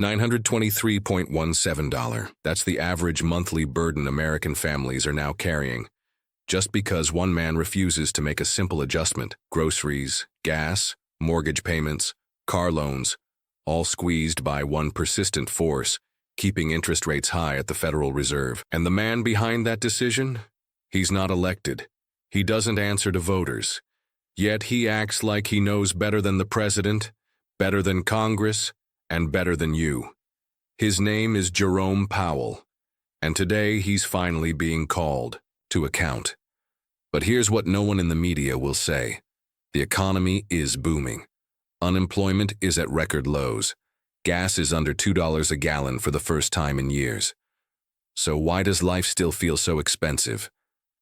$923.17. That's the average monthly burden American families are now carrying, just because one man refuses to make a simple adjustment. Groceries, gas, mortgage payments, car loans, all squeezed by one persistent force, keeping interest rates high at the Federal Reserve. And the man behind that decision? He's not elected. He doesn't answer to voters. Yet he acts like he knows better than the president, better than Congress, and better than you. His name is Jerome Powell, and today he's finally being called to account. But here's what no one in the media will say. The economy is booming. Unemployment is at record lows. Gas is under $2 a gallon for the first time in years. So why does life still feel so expensive?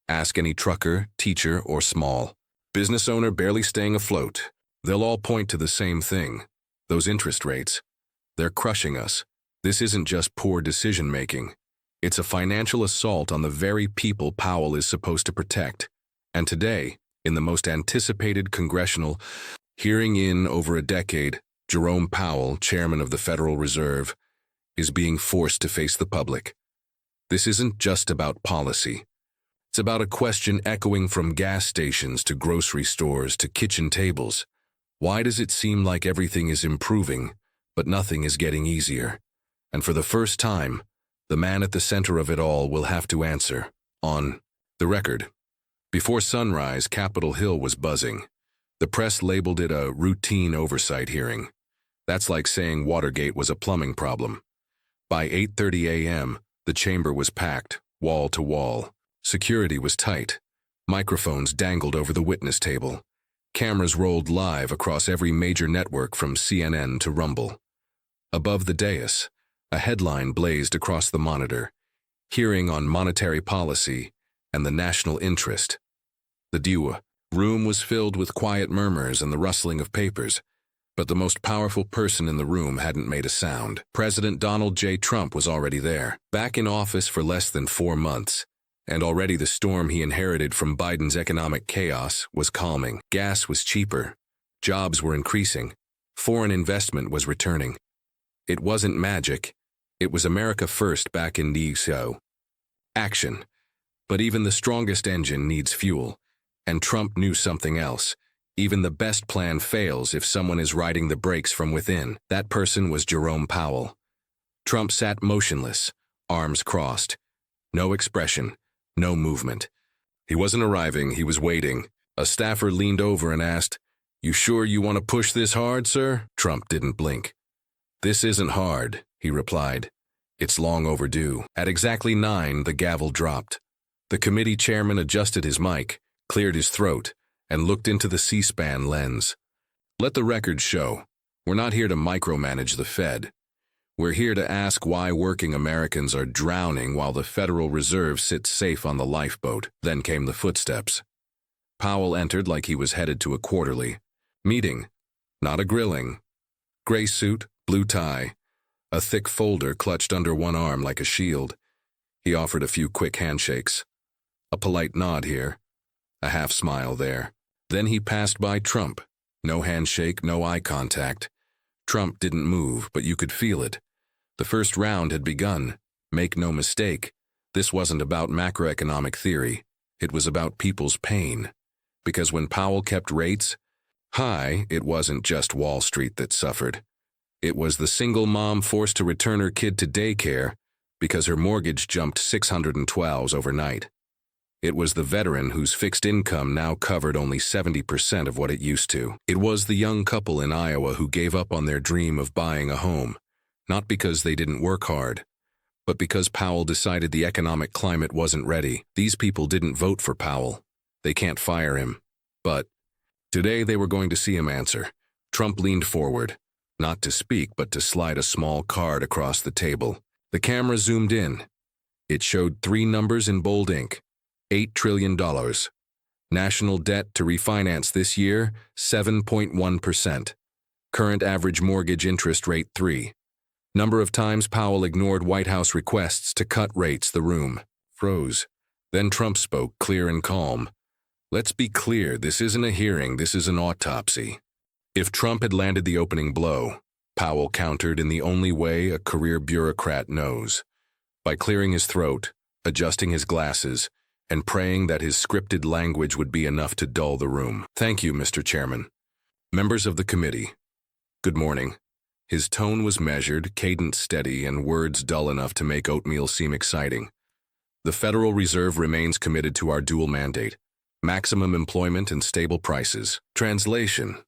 Ask any trucker, teacher, or small business owner barely staying afloat. They'll all point to the same thing. Those interest rates. They're crushing us. This isn't just poor decision-making. It's a financial assault on the very people Powell is supposed to protect. And today, in the most anticipated congressional hearing in over a decade, Jerome Powell, chairman of the Federal Reserve, is being forced to face the public. This isn't just about policy. It's about a question echoing from gas stations to grocery stores to kitchen tables. Why does it seem like everything is improving, but nothing is getting easier? And for the first time, the man at the center of it all will have to answer. On the record, before sunrise, Capitol Hill was buzzing. The press labeled it a routine oversight hearing. That's like saying Watergate was a plumbing problem. By 8:30 a.m., the chamber was packed, wall to wall. Security was tight. Microphones dangled over the witness table. Cameras rolled live across every major network from CNN to Rumble. Above the dais, a headline blazed across the monitor, hearing on monetary policy and the national interest. The room was filled with quiet murmurs and the rustling of papers, but the most powerful person in the room hadn't made a sound. President Donald J. Trump was already there, back in office for less than 4 months, and already the storm he inherited from Biden's economic chaos was calming. Gas was cheaper, jobs were increasing, foreign investment was returning. It wasn't magic. It was America first back in action. But even the strongest engine needs fuel, and Trump knew something else. Even the best plan fails if someone is riding the brakes from within. That person was Jerome Powell. Trump sat motionless, arms crossed. No expression, no movement. He wasn't arriving, he was waiting. A staffer leaned over and asked, "You sure you want to push this hard, sir?" Trump didn't blink. "This isn't hard," he replied. "It's long overdue." At exactly 9, the gavel dropped. The committee chairman adjusted his mic, cleared his throat, and looked into the C-SPAN lens. "Let the record show. We're not here to micromanage the Fed. We're here to ask why working Americans are drowning while the Federal Reserve sits safe on the lifeboat." Then came the footsteps. Powell entered like he was headed to a quarterly meeting, not a grilling. Gray suit, blue tie, a thick folder clutched under one arm like a shield. He offered a few quick handshakes. A polite nod here, a half smile there. Then he passed by Trump. No handshake, no eye contact. Trump didn't move, but you could feel it. The first round had begun. Make no mistake, this wasn't about macroeconomic theory. It was about people's pain. Because when Powell kept rates high, it wasn't just Wall Street that suffered. It was the single mom forced to return her kid to daycare because her mortgage jumped 612s overnight. It was the veteran whose fixed income now covered only 70% of what it used to. It was the young couple in Iowa who gave up on their dream of buying a home, not because they didn't work hard, but because Powell decided the economic climate wasn't ready. These people didn't vote for Powell. They can't fire him. But today they were going to see him answer. Trump leaned forward, not to speak, but to slide a small card across the table. The camera zoomed in. It showed 3 numbers in bold ink. $8 trillion. National debt to refinance this year, 7.1%. Current average mortgage interest rate 3. Number of times Powell ignored White House requests to cut rates. The room froze. Then Trump spoke, clear and calm. "Let's be clear, this isn't a hearing, this is an autopsy." If Trump had landed the opening blow, Powell countered in the only way a career bureaucrat knows, by clearing his throat, adjusting his glasses, and praying that his scripted language would be enough to dull the room. "Thank you, Mr. Chairman. Members of the committee, good morning." His tone was measured, cadence steady, and words dull enough to make oatmeal seem exciting. "The Federal Reserve remains committed to our dual mandate: maximum employment and stable prices." Translation: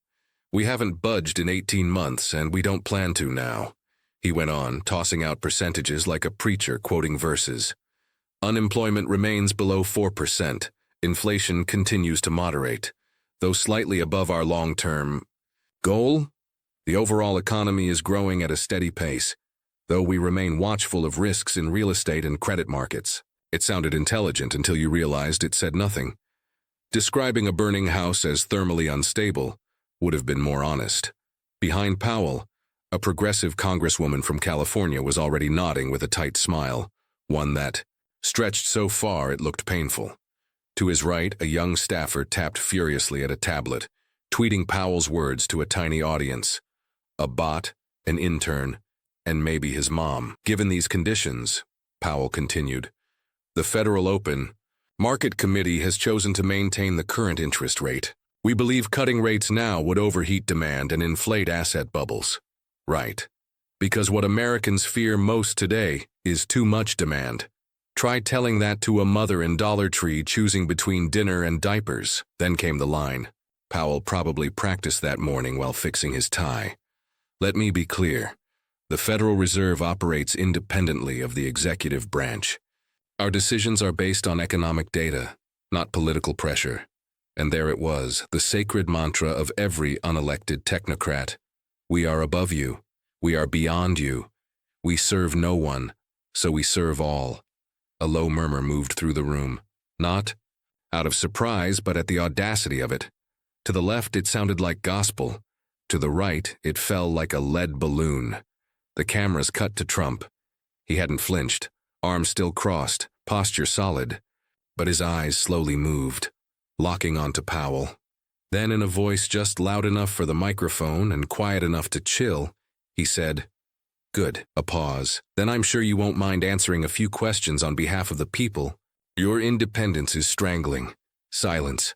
"We haven't budged in 18 months, and we don't plan to now," he went on, tossing out percentages like a preacher quoting verses. "Unemployment remains below 4%. Inflation continues to moderate, though slightly above our long-term goal. The overall economy is growing at a steady pace, though we remain watchful of risks in real estate and credit markets." It sounded intelligent until you realized it said nothing. Describing a burning house as thermally unstable would have been more honest. Behind Powell, a progressive congresswoman from California was already nodding with a tight smile, one that stretched so far it looked painful. To his right, a young staffer tapped furiously at a tablet, tweeting Powell's words to a tiny audience. A bot, an intern, and maybe his mom. "Given these conditions," Powell continued, "the Federal Open Market Committee has chosen to maintain the current interest rate. We believe cutting rates now would overheat demand and inflate asset bubbles." Right. Because what Americans fear most today is too much demand. Try telling that to a mother in Dollar Tree choosing between dinner and diapers. Then came the line. Powell probably practiced that morning while fixing his tie. "Let me be clear. The Federal Reserve operates independently of the executive branch. Our decisions are based on economic data, not political pressure." And there it was, the sacred mantra of every unelected technocrat. "We are above you. We are beyond you. We serve no one, so we serve all." A low murmur moved through the room, not out of surprise, but at the audacity of it. To the left, it sounded like gospel. To the right, it fell like a lead balloon. The cameras cut to Trump. He hadn't flinched, arms still crossed, posture solid, but his eyes slowly moved, locking onto Powell. Then, in a voice just loud enough for the microphone and quiet enough to chill, he said, "Good." A pause. "Then I'm sure you won't mind answering a few questions on behalf of the people. Your independence is strangling." Silence.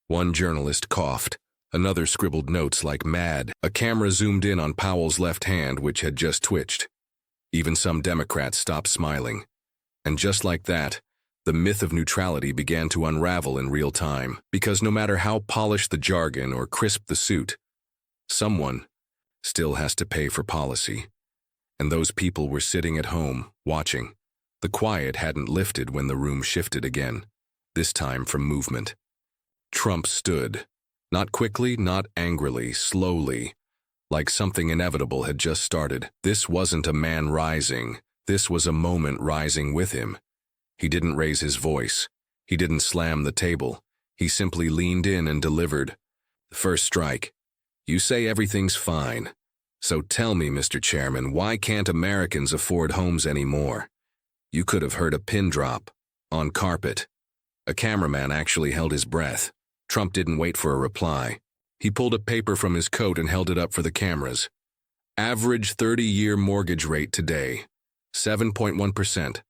One journalist coughed. Another scribbled notes like mad. A camera zoomed in on Powell's left hand, which had just twitched. Even some Democrats stopped smiling. And just like that, the myth of neutrality began to unravel in real time, because no matter how polished the jargon or crisp the suit, someone still has to pay for policy. And those people were sitting at home, watching. The quiet hadn't lifted when the room shifted again, this time from movement. Trump stood, not quickly, not angrily, slowly, like something inevitable had just started. This wasn't a man rising. This was a moment rising with him. He didn't raise his voice. He didn't slam the table. He simply leaned in and delivered. "The first strike. You say everything's fine. So tell me, Mr. Chairman, why can't Americans afford homes anymore?" You could have heard a pin drop. On carpet. A cameraman actually held his breath. Trump didn't wait for a reply. He pulled a paper from his coat and held it up for the cameras. "Average 30-year mortgage rate today, 7.1%.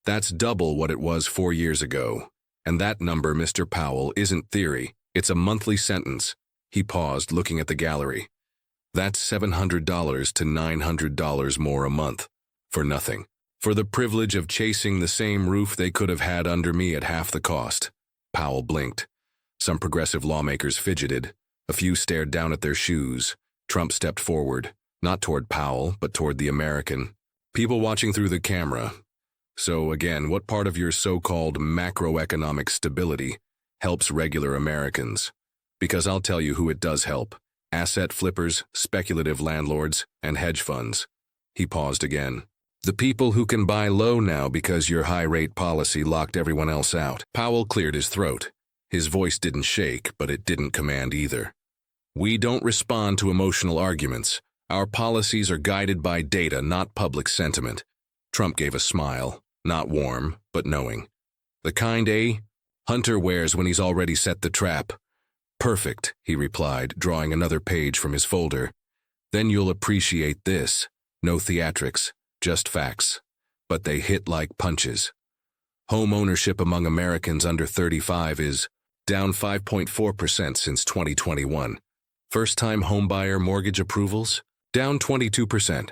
That's double what it was 4 years ago. And that number, Mr. Powell, isn't theory. It's a monthly sentence." He paused, looking at the gallery. "That's $700 to $900 more a month. For nothing. For the privilege of chasing the same roof they could have had under me at half the cost." Powell blinked. Some progressive lawmakers fidgeted. A few stared down at their shoes. Trump stepped forward, not toward Powell, but toward the American. "People watching through the camera. So again, what part of your so-called macroeconomic stability helps regular Americans? Because I'll tell you who it does help. Asset flippers, speculative landlords, and hedge funds." He paused again. "The people who can buy low now because your high-rate policy locked everyone else out." Powell cleared his throat. His voice didn't shake, but it didn't command either. "We don't respond to emotional arguments. Our policies are guided by data, not public sentiment." Trump gave a smile, not warm, but knowing. "The kind a hunter wears when he's already set the trap." "Perfect," he replied, drawing another page from his folder. Then you'll appreciate this. No theatrics, just facts. But they hit like punches. Home ownership among Americans under 35 is down 5.4% since 2021. First-time homebuyer mortgage approvals, down 22%.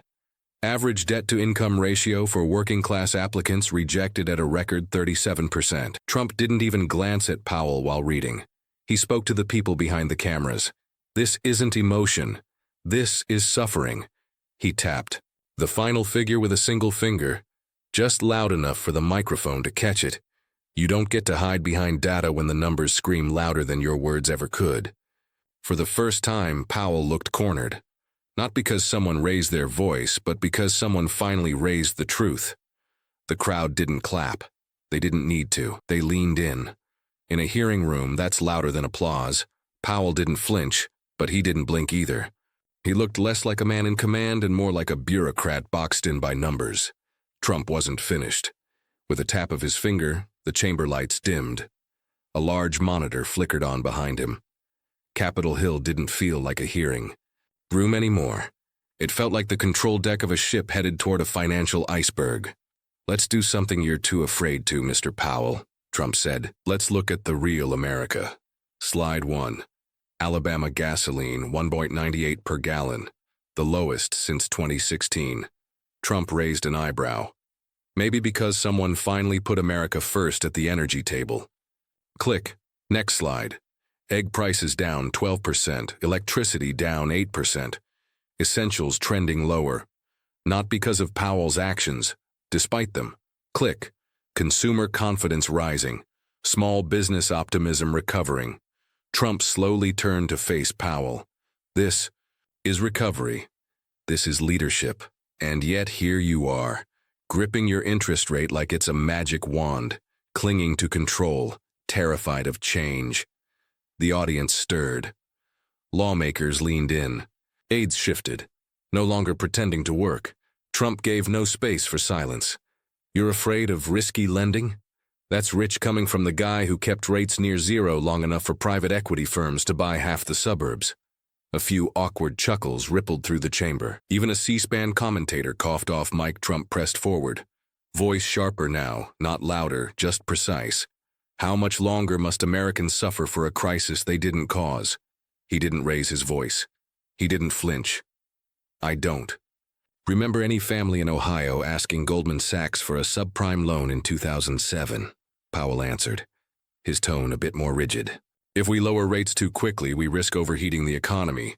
Average debt-to-income ratio for working-class applicants rejected at a record 37%. Trump didn't even glance at Powell while reading. He spoke to the people behind the cameras. This isn't emotion. This is suffering. He tapped the final figure with a single finger, just loud enough for the microphone to catch it. You don't get to hide behind data when the numbers scream louder than your words ever could. For the first time, Powell looked cornered. Not because someone raised their voice, but because someone finally raised the truth. The crowd didn't clap. They didn't need to. They leaned in. In a hearing room, that's louder than applause. Powell didn't flinch, but he didn't blink either. He looked less like a man in command and more like a bureaucrat boxed in by numbers. Trump wasn't finished. With a tap of his finger, the chamber lights dimmed. A large monitor flickered on behind him. Capitol Hill didn't feel like a hearing room anymore. It felt like the control deck of a ship headed toward a financial iceberg. Let's do something you're too afraid to, Mr. Powell, Trump said. Let's look at the real America. Slide 1. Alabama gasoline, 1.98 per gallon, the lowest since 2016. Trump raised an eyebrow. Maybe because someone finally put America first at the energy table. Click. Next slide. Egg prices down 12%, electricity down 8%. Essentials trending lower. Not because of Powell's actions, despite them. Click. Consumer confidence rising. Small business optimism recovering. Trump slowly turned to face Powell. This is recovery. This is leadership. And yet here you are, gripping your interest rate like it's a magic wand, clinging to control, terrified of change. The audience stirred. Lawmakers leaned in. Aides shifted, no longer pretending to work. Trump gave no space for silence. You're afraid of risky lending? That's rich coming from the guy who kept rates near zero long enough for private equity firms to buy half the suburbs. A few awkward chuckles rippled through the chamber. Even a C-SPAN commentator coughed off mic. Trump pressed forward. Voice sharper now, not louder, just precise. How much longer must Americans suffer for a crisis they didn't cause? He didn't raise his voice. He didn't flinch. I don't. Remember any family in Ohio asking Goldman Sachs for a subprime loan in 2007? Powell answered, his tone a bit more rigid. If we lower rates too quickly, we risk overheating the economy.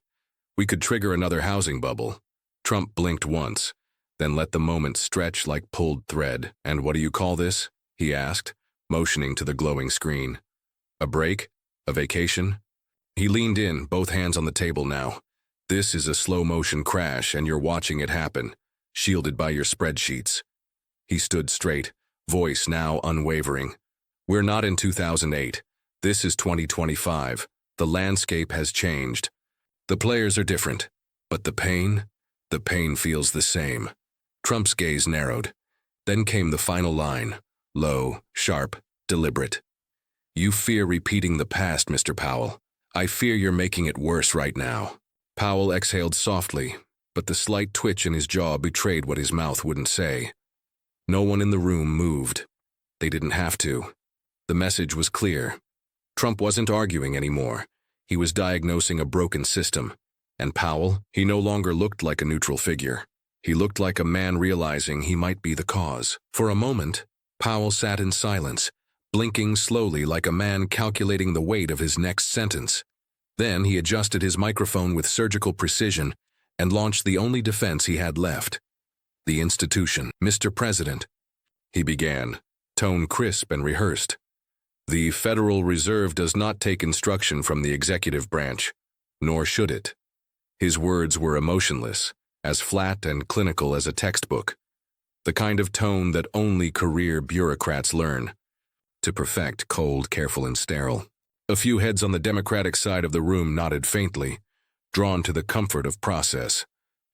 We could trigger another housing bubble. Trump blinked once, then let the moment stretch like pulled thread. And what do you call this? He asked, motioning to the glowing screen. A break? A vacation? He leaned in, both hands on the table now. This is a slow-motion crash, and you're watching it happen, shielded by your spreadsheets. He stood straight, voice now unwavering. We're not in 2008. This is 2025. The landscape has changed. The players are different, but the pain feels the same. Trump's gaze narrowed. Then came the final line, low, sharp, deliberate. You fear repeating the past, Mr. Powell. I fear you're making it worse right now. Powell exhaled softly, but the slight twitch in his jaw betrayed what his mouth wouldn't say. No one in the room moved. They didn't have to. The message was clear. Trump wasn't arguing anymore. He was diagnosing a broken system. And Powell, he no longer looked like a neutral figure. He looked like a man realizing he might be the cause. For a moment, Powell sat in silence, blinking slowly like a man calculating the weight of his next sentence. Then he adjusted his microphone with surgical precision and launched the only defense he had left. The institution. Mr. President, he began, tone crisp and rehearsed. The Federal Reserve does not take instruction from the executive branch, nor should it. His words were emotionless, as flat and clinical as a textbook, the kind of tone that only career bureaucrats learn to perfect, cold, careful, and sterile. A few heads on the Democratic side of the room nodded faintly, drawn to the comfort of process.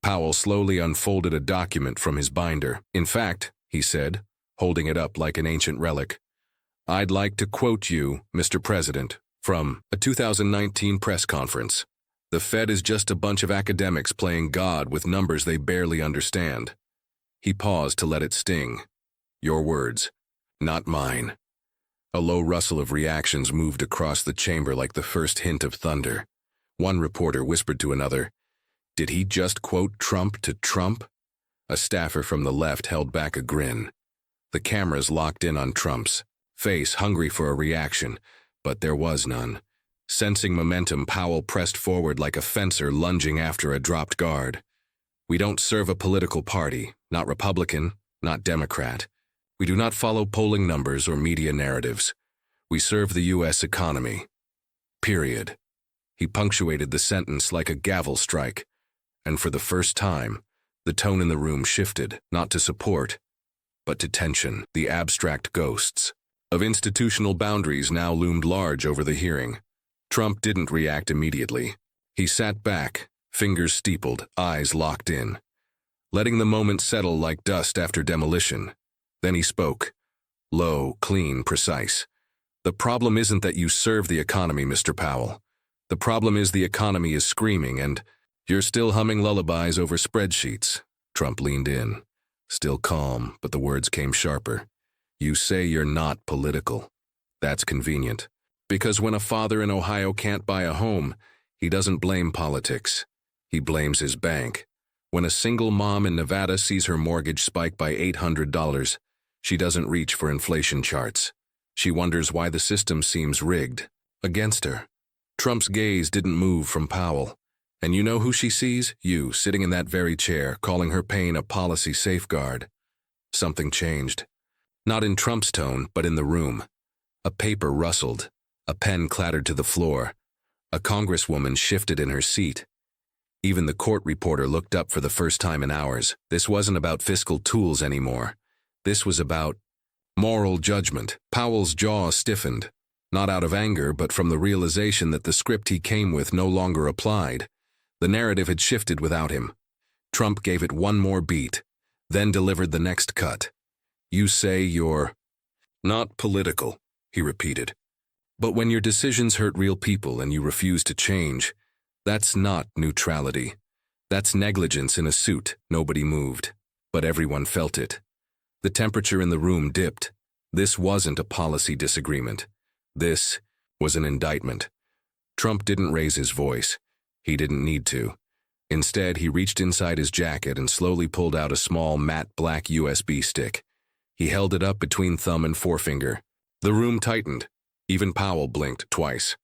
Powell slowly unfolded a document from his binder. In fact, he said, holding it up like an ancient relic, I'd like to quote you, Mr. President, from a 2019 press conference. The Fed is just a bunch of academics playing God with numbers they barely understand. He paused to let it sting. Your words, not mine. A low rustle of reactions moved across the chamber like the first hint of thunder. One reporter whispered to another, "Did he just quote Trump to Trump?" A staffer from the left held back a grin. The cameras locked in on Trump's face, hungry for a reaction, but there was none. Sensing momentum, Powell pressed forward like a fencer lunging after a dropped guard. "We don't serve a political party, not Republican, not Democrat. We do not follow polling numbers or media narratives. We serve the U.S. economy. Period." He punctuated the sentence like a gavel strike, and for the first time, the tone in the room shifted, not to support, but to tension. The abstract ghosts of institutional boundaries now loomed large over the hearing. Trump didn't react immediately. He sat back, fingers steepled, eyes locked in, letting the moment settle like dust after demolition. Then he spoke. Low, clean, precise. "The problem isn't that you serve the economy, Mr. Powell. The problem is the economy is screaming and you're still humming lullabies over spreadsheets." Trump leaned in, still calm, but the words came sharper. "You say you're not political. That's convenient. Because when a father in Ohio can't buy a home, he doesn't blame politics. He blames his bank. When a single mom in Nevada sees her mortgage spike by $800, she doesn't reach for inflation charts. She wonders why the system seems rigged, against her." Trump's gaze didn't move from Powell. "And you know who she sees? You, sitting in that very chair, calling her pain a policy safeguard." Something changed. Not in Trump's tone, but in the room. A paper rustled. A pen clattered to the floor. A congresswoman shifted in her seat. Even the court reporter looked up for the first time in hours. This wasn't about fiscal tools anymore. This was about moral judgment. Powell's jaw stiffened, not out of anger, but from the realization that the script he came with no longer applied. The narrative had shifted without him. Trump gave it one more beat, then delivered the next cut. "You say you're not political," he repeated. "But when your decisions hurt real people and you refuse to change, that's not neutrality. That's negligence in a suit." Nobody moved, but everyone felt it. The temperature in the room dipped. This wasn't a policy disagreement. This was an indictment. Trump didn't raise his voice. He didn't need to. Instead, he reached inside his jacket and slowly pulled out a small, matte black USB stick. He held it up between thumb and forefinger. The room tightened. Even Powell blinked twice.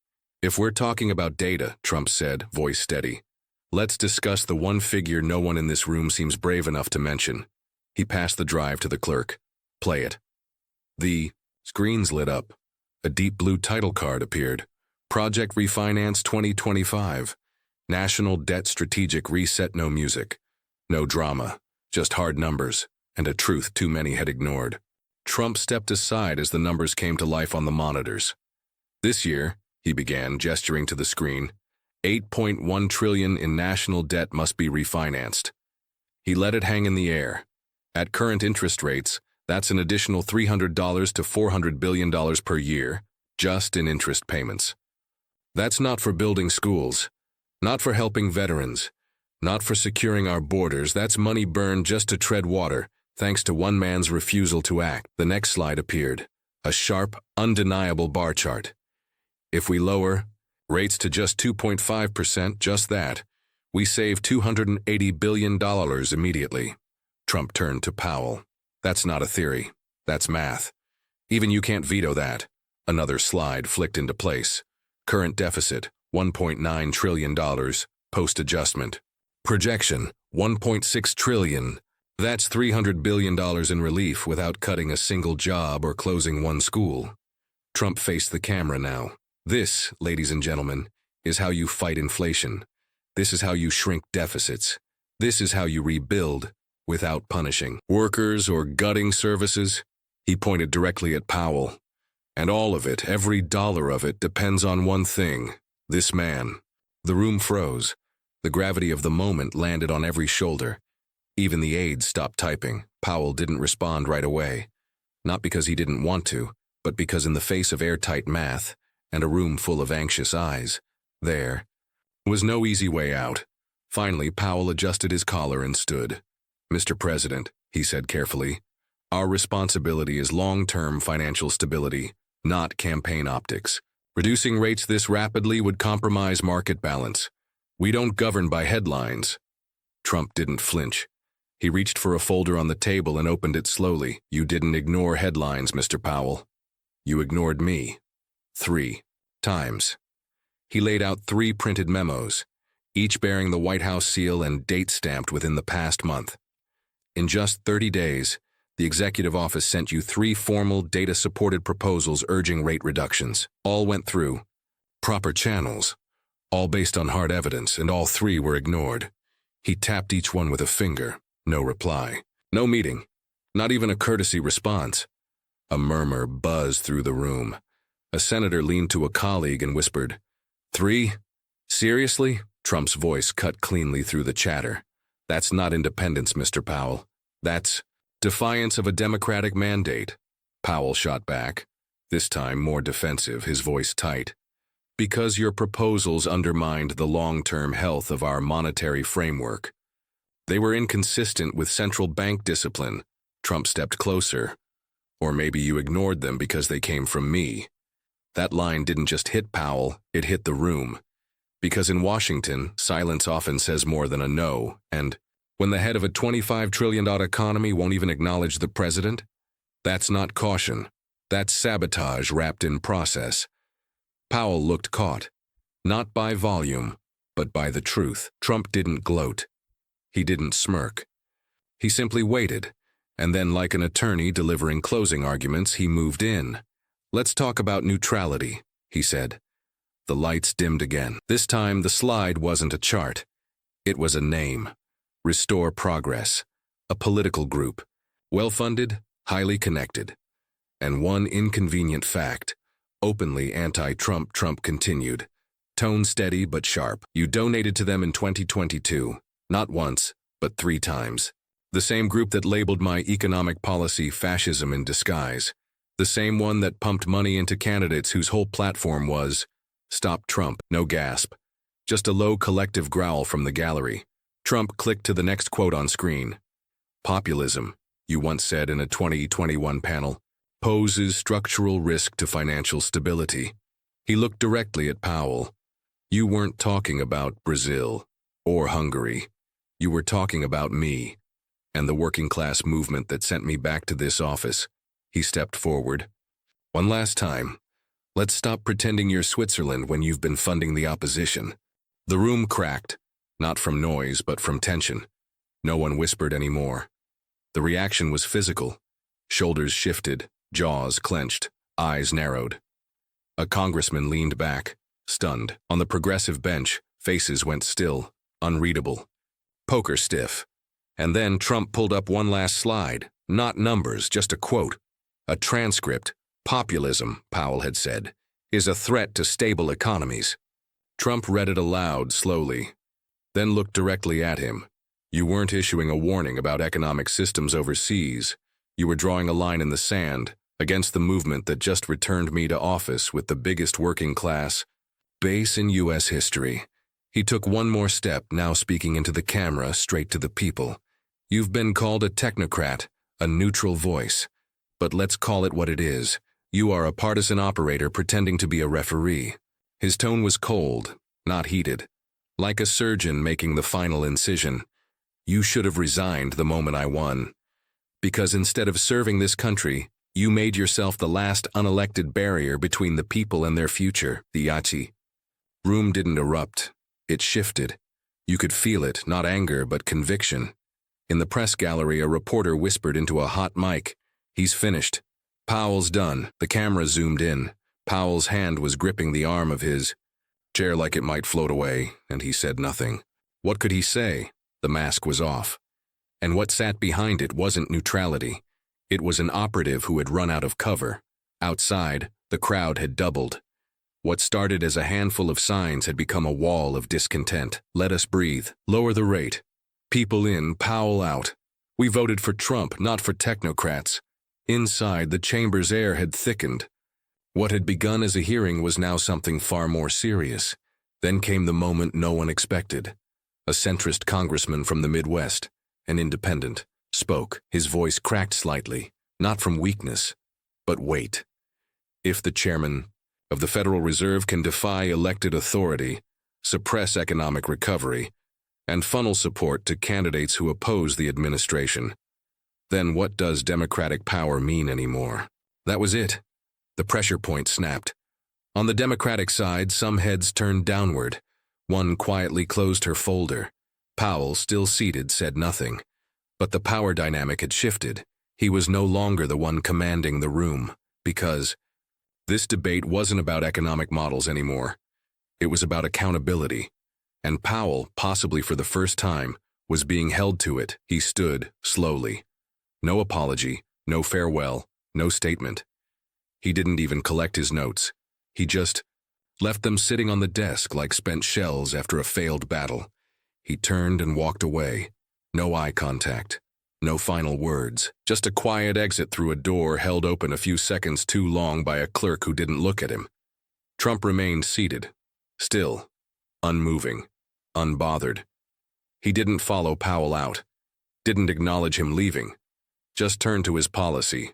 "If we're talking about data," Trump said, voice steady, "let's discuss the one figure no one in this room seems brave enough to mention." He passed the drive to the clerk. "Play it." The screens lit up. A deep blue title card appeared. "Project Refinance 2025. National Debt Strategic Reset." No music. No drama. Just hard numbers, and a truth too many had ignored. Trump stepped aside as the numbers came to life on the monitors. "This year," he began, gesturing to the screen, $8.1 trillion in national debt must be refinanced. He let it hang in the air. At current interest rates, that's an additional $300 to $400 billion per year, just in interest payments. That's not for building schools, not for helping veterans, not for securing our borders. That's money burned just to tread water, thanks to one man's refusal to act. The next slide appeared, a sharp, undeniable bar chart. If we lower rates to just 2.5%, just that, we save $280 billion immediately. Trump turned to Powell. "That's not a theory. That's math. Even you can't veto that." Another slide flicked into place. Current deficit, $1.9 trillion, post-adjustment. Projection, $1.6 trillion. That's $300 billion in relief without cutting a single job or closing one school. Trump faced the camera now. "This, ladies and gentlemen, is how you fight inflation. This is how you shrink deficits. This is how you rebuild without punishing workers or gutting services." He pointed directly at Powell. "And all of it, every dollar of it, depends on one thing, this man." The room froze. The gravity of the moment landed on every shoulder. Even the aides stopped typing. Powell didn't respond right away. Not because he didn't want to, but because in the face of airtight math and a room full of anxious eyes, there, There was no easy way out. Finally, Powell adjusted his collar and stood. "Mr. President," he said carefully, "our responsibility is long-term financial stability, not campaign optics. Reducing rates this rapidly would compromise market balance. We don't govern by headlines." Trump didn't flinch. He reached for a folder on the table and opened it slowly. "You didn't ignore headlines, Mr. Powell. You ignored me. 3 times." He laid out 3 printed memos, each bearing the White House seal and date stamped within the past month. In just 30 days, the executive office sent you 3 formal data-supported proposals urging rate reductions. All went through proper channels, all based on hard evidence, and all 3 were ignored. He tapped each one with a finger. No reply. No meeting. Not even a courtesy response. A murmur buzzed through the room. A senator leaned to a colleague and whispered, "3? Seriously?" Trump's voice cut cleanly through the chatter. "That's not independence, Mr. Powell. That's defiance of a democratic mandate." Powell shot back, this time more defensive, his voice tight. "Because your proposals undermined the long-term health of our monetary framework. They were inconsistent with central bank discipline." Trump stepped closer. "Or maybe you ignored them because they came from me." That line didn't just hit Powell, it hit the room. Because in Washington, silence often says more than a no, and when the head of a $25 trillion economy won't even acknowledge the president, that's not caution. That's sabotage wrapped in process. Powell looked caught, not by volume, but by the truth. Trump didn't gloat. He didn't smirk. He simply waited, and then, like an attorney delivering closing arguments, he moved in. "Let's talk about neutrality," he said. The lights dimmed again. This time, the slide wasn't a chart. It was a name. Restore Progress. A political group. Well-funded, highly connected. And one inconvenient fact. Openly anti-Trump. Trump continued. Tone steady but sharp. "You donated to them in 2022. Not once, but 3 times. The same group that labeled my economic policy fascism in disguise. The same one that pumped money into candidates whose whole platform was, 'Stop Trump.'" No gasp. Just a low collective growl from the gallery. Trump clicked to the next quote on screen. "Populism," you once said in a 2021 panel, "poses structural risk to financial stability." He looked directly at Powell. "You weren't talking about Brazil or Hungary. You were talking about me and the working class movement that sent me back to this office." He stepped forward. "One last time. Let's stop pretending you're Switzerland when you've been funding the opposition." The room cracked, not from noise but from tension. No one whispered anymore. The reaction was physical. Shoulders shifted, jaws clenched, eyes narrowed. A congressman leaned back, stunned. On the progressive bench, faces went still, unreadable, poker stiff. And then Trump pulled up one last slide, not numbers, just a quote, a transcript. "Populism," Powell had said, "is a threat to stable economies." Trump read it aloud slowly, then looked directly at him. "You weren't issuing a warning about economic systems overseas. You were drawing a line in the sand against the movement that just returned me to office with the biggest working class base in U.S. history." He took one more step, now speaking into the camera, straight to the people. "You've been called a technocrat, a neutral voice. But let's call it what it is. You are a partisan operator pretending to be a referee." His tone was cold, not heated, like a surgeon making the final incision. "You should have resigned the moment I won. Because instead of serving this country, you made yourself the last unelected barrier between the people and their future." The Yachi. Room didn't erupt. It shifted. You could feel it, not anger, but conviction. In the press gallery, a reporter whispered into a hot mic, "He's finished. Powell's done." The camera zoomed in. Powell's hand was gripping the arm of his chair like it might float away, and he said nothing. What could he say? The mask was off. And what sat behind it wasn't neutrality. It was an operative who had run out of cover. Outside, the crowd had doubled. What started as a handful of signs had become a wall of discontent. "Let us breathe. Lower the rate. People in, Powell out. We voted for Trump, not for technocrats." Inside, the chamber's air had thickened. What had begun as a hearing was now something far more serious. Then came the moment no one expected. A centrist congressman from the Midwest, an independent, spoke. His voice cracked slightly, not from weakness, but weight. If the chairman of the Federal Reserve can defy elected authority, suppress economic recovery, and funnel support to candidates who oppose the administration, then what does democratic power mean anymore? That was it. The pressure point snapped. On the Democratic side, some heads turned downward. One quietly closed her folder. Powell, still seated, said nothing. But the power dynamic had shifted. He was no longer the one commanding the room, because this debate wasn't about economic models anymore. It was about accountability. And Powell, possibly for the first time, was being held to it. He stood, slowly. No apology, no farewell, no statement. He didn't even collect his notes. He just left them sitting on the desk like spent shells after a failed battle. He turned and walked away. No eye contact. No final words. Just a quiet exit through a door held open a few seconds too long by a clerk who didn't look at him. Trump remained seated, still, unmoving, unbothered. He didn't follow Powell out, didn't acknowledge him leaving, just turned to his policy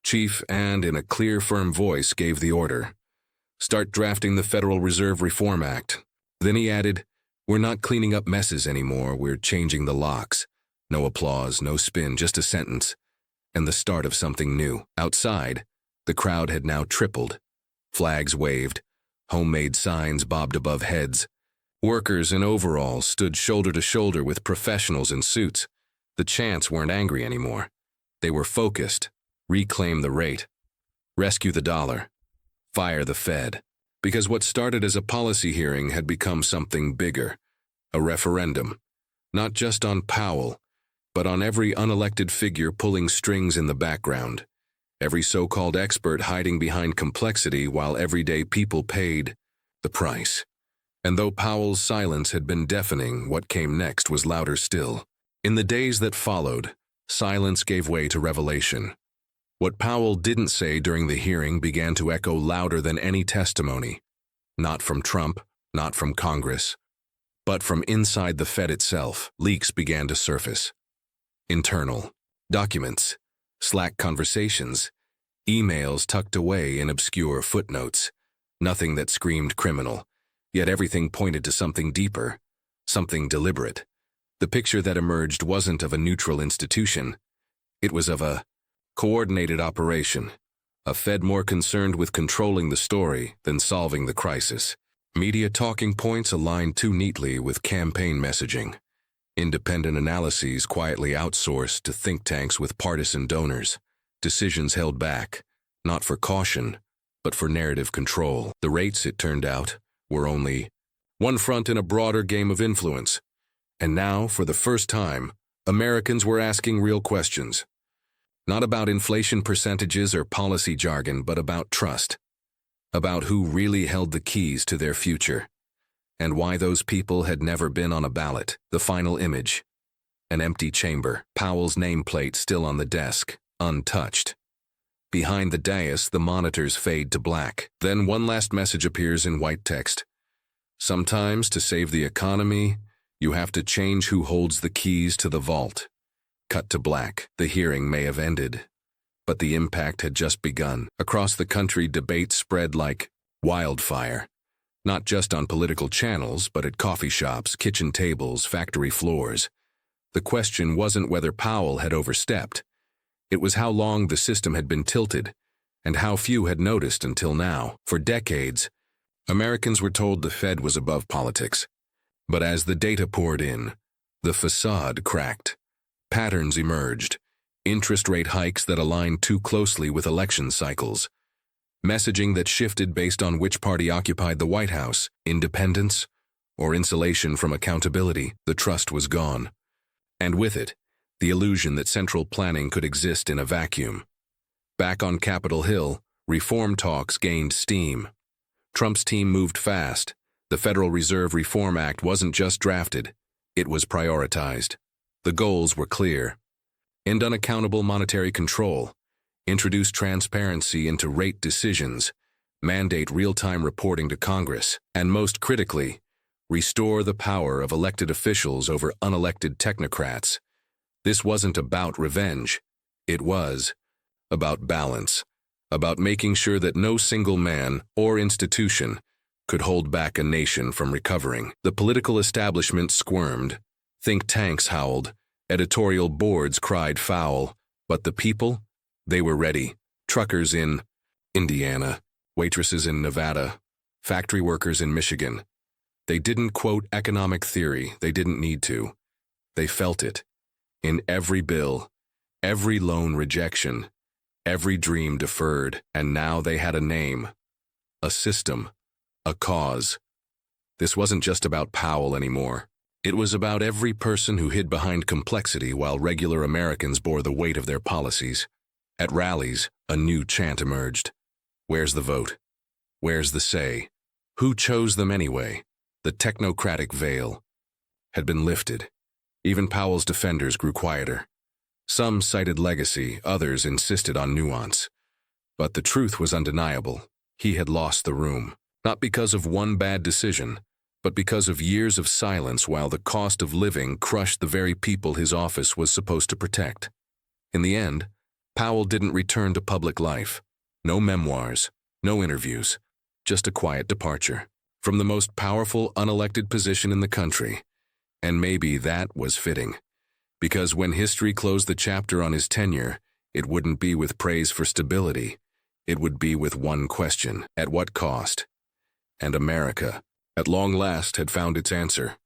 chief and, in a clear, firm voice, gave the order. Start drafting the Federal Reserve Reform Act. Then he added, we're not cleaning up messes anymore, we're changing the locks. No applause, no spin, just a sentence, and the start of something new. Outside, the crowd had now tripled. Flags waved, homemade signs bobbed above heads. Workers in overalls stood shoulder to shoulder with professionals in suits. The chants weren't angry anymore. They were focused. Reclaim the rate. Rescue the dollar. Fire the Fed. Because what started as a policy hearing had become something bigger. A referendum. Not just on Powell, but on every unelected figure pulling strings in the background. Every so-called expert hiding behind complexity while everyday people paid the price. And though Powell's silence had been deafening, what came next was louder still. In the days that followed, silence gave way to revelation. What Powell didn't say during the hearing began to echo louder than any testimony. Not from Trump, not from Congress, but from inside the Fed itself. Leaks began to surface. Internal documents, Slack conversations, emails tucked away in obscure footnotes. Nothing that screamed criminal, yet everything pointed to something deeper, something deliberate. The picture that emerged wasn't of a neutral institution. It was of a coordinated operation, a Fed more concerned with controlling the story than solving the crisis. Media talking points aligned too neatly with campaign messaging. Independent analyses quietly outsourced to think tanks with partisan donors. Decisions held back, not for caution, but for narrative control. The rates, it turned out, were only one front in a broader game of influence. And now, for the first time, Americans were asking real questions. Not about inflation percentages or policy jargon, but about trust. About who really held the keys to their future. And why those people had never been on a ballot. The final image. An empty chamber, Powell's nameplate still on the desk, untouched. Behind the dais, the monitors fade to black. Then one last message appears in white text. Sometimes, to save the economy, you have to change who holds the keys to the vault. Cut to black. The hearing may have ended, but the impact had just begun. Across the country, debates spread like wildfire. Not just on political channels, but at coffee shops, kitchen tables, factory floors. The question wasn't whether Powell had overstepped. It was how long the system had been tilted, and how few had noticed until now. For decades, Americans were told the Fed was above politics. But as the data poured in, the facade cracked. Patterns emerged. Interest rate hikes that aligned too closely with election cycles. Messaging that shifted based on which party occupied the White House, independence, or insulation from accountability. The trust was gone. And with it, the illusion that central planning could exist in a vacuum. Back on Capitol Hill, reform talks gained steam. Trump's team moved fast. The Federal Reserve Reform Act wasn't just drafted, it was prioritized. The goals were clear. End unaccountable monetary control, introduce transparency into rate decisions, mandate real-time reporting to Congress, and most critically, restore the power of elected officials over unelected technocrats. This wasn't about revenge. It was about balance, about making sure that no single man or institution could hold back a nation from recovering. The political establishment squirmed, think tanks howled, editorial boards cried foul, but the people, they were ready. Truckers in Indiana, waitresses in Nevada, factory workers in Michigan. They didn't quote economic theory, they didn't need to. They felt it. In every bill, every loan rejection, every dream deferred, and now they had a name, a system, a cause. This wasn't just about Powell anymore. It was about every person who hid behind complexity while regular Americans bore the weight of their policies. At rallies, a new chant emerged. Where's the vote? Where's the say? Who chose them anyway? The technocratic veil had been lifted. Even Powell's defenders grew quieter. Some cited legacy, others insisted on nuance. But the truth was undeniable. He had lost the room, not because of one bad decision, but because of years of silence while the cost of living crushed the very people his office was supposed to protect. In the end, Powell didn't return to public life. No memoirs, no interviews, just a quiet departure from the most powerful unelected position in the country. And maybe that was fitting, because when history closed the chapter on his tenure, it wouldn't be with praise for stability. It would be with one question: at what cost? And America, at long last, had found its answer.